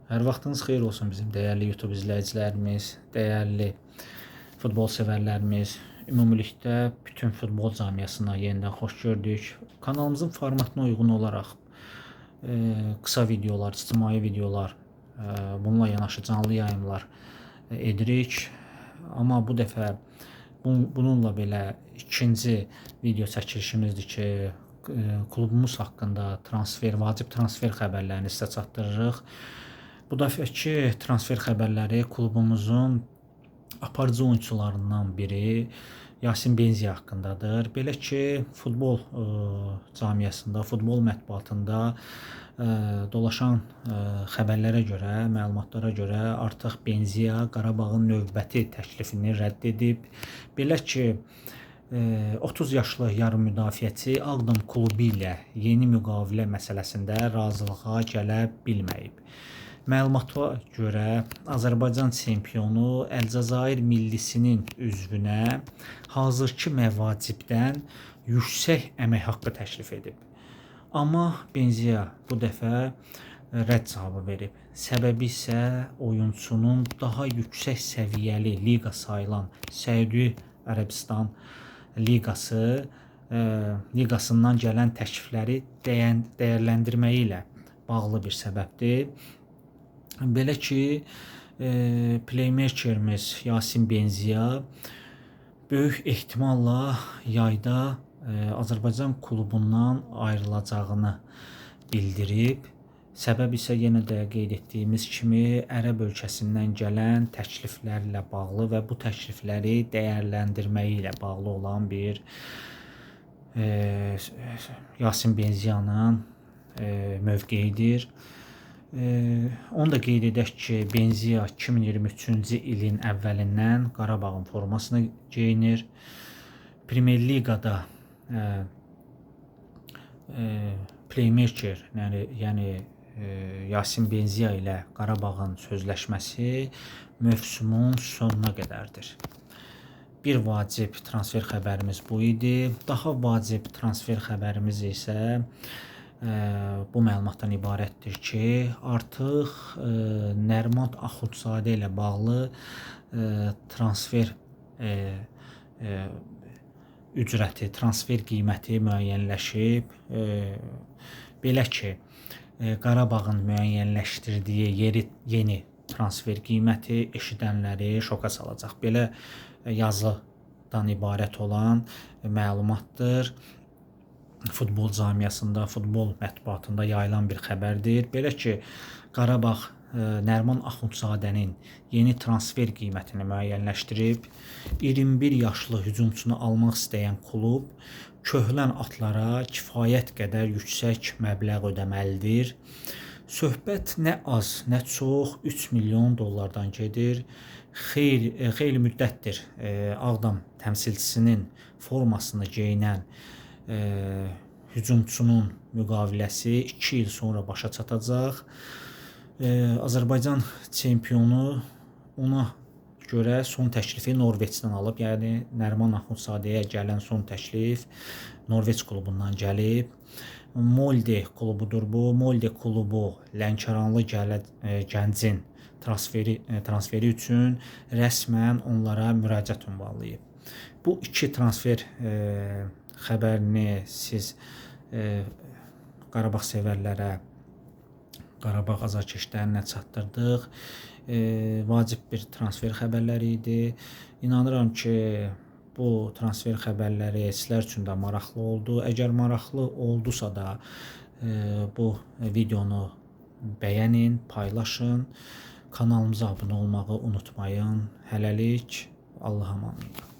Hər vaxtınız xeyir olsun bizim dəyərli YouTube izləyicilərimiz, dəyərli futbol sevərlərimiz. Ümumilikdə bütün futbol camiasına yenidən xoş gördük. Kanalımızın formatına uyğun olaraq qısa videolar, ictimai videolar, bununla yanaşı canlı yayımlar edirik. Amma bu dəfə bununla belə ikinci video çəkilişimizdir ki, klubumuz haqqında vacib transfer xəbərlərini sizə çatdırırıq. Bu dəfəki transfer xəbərləri klubumuzun aparıcı oyunçularından biri Yasin Benziya haqqındadır. Belə ki, futbol camiasında, futbol mətbuatında dolaşan xəbərlərə görə, məlumatlara görə artıq Benziya Qarabağın növbəti təklifini rədd edib. Belə ki, 30 yaşlı yarım müdafiəçi Ağdam klubu ilə yeni müqavilə məsələsində razılığa gələ bilməyib. Məlumata görə Azərbaycan çempionu Əlcəzair millisinin üzvünə hazırki məvacibdən yüksək əmək haqqı təklif edib. Amma Benziya bu dəfə rədd cavabı verib. Səbəbi isə oyunçunun daha yüksək səviyyəli liqa sayılan Səudiyyə Ərəbistan liqasından gələn təklifləri dəyərləndirməyi ilə bağlı bir səbəbdir. Belə ki, playmakerimiz Yasin Benziya böyük ehtimalla yayda Azərbaycan klubundan ayrılacağını bildirib. Səbəb isə yenə də qeyd etdiyimiz kimi Ərəb ölkəsindən gələn təkliflərlə bağlı və bu təklifləri dəyərləndirməyi ilə bağlı olan bir Yasin Benziyanın mövqeyidir. Onu da qeyd edək ki, Benziya 2023-cü ilin əvvəlindən Qarabağın formasını geyinir. Premier Liqada playmaker, yəni Yasin Benziya ilə Qarabağın sözləşməsi mövsümün sonuna qədərdir. Bir vacib transfer xəbərimiz bu idi. Daha vacib transfer xəbərimiz isə bu məlumatdan ibarətdir ki, artıq Nəriman Axundzadə ilə bağlı transfer ücrəti, transfer qiyməti müəyyənləşib. Belə ki, Qarabağın müəyyənləşdirdiyi yeni transfer qiyməti eşidənləri şoka salacaq. Belə yazıdan ibarət olan məlumatdır. Futbol camiasında, futbol mətbuatında yayılan bir xəbərdir. Belə ki, Qarabağ Nəriman Axundzadənin yeni transfer qiymətini müəyyənləşdirib. 21 yaşlı hücumçunu almaq istəyən klub köhlən atlara kifayət qədər yüksək məbləğ ödəməlidir. Söhbət nə az, nə çox 3 milyon dollardan gedir. Xeyli müddətdir Ağdam təmsilçisinin formasını geyinən hücumçunun müqaviləsi 2 il sonra başa çatacaq. Azərbaycan çempionu ona görə son təklifi Norveçdən alıb. Yəni Nəriman Axundzadəyə gələn son təklif Norveç klubundan gəlib. Molde klubudur bu. Molde klubu Lənkəranlı gəncin transferi üçün rəsmən onlara müraciət ünvanlayıb. Bu iki transfer xəbərini siz Qarabağ sevərlərə, Qarabağ azarkeşlərinə çatdırdıq. Vacib bir transfer xəbərləri idi. İnanıram ki, bu transfer xəbərləri sizlər üçün də maraqlı oldu. Əgər maraqlı oldusa da bu videonu bəyənin, paylaşın. Kanalımıza abunə olmağı unutmayın. Hələlik Allah'a əmanət.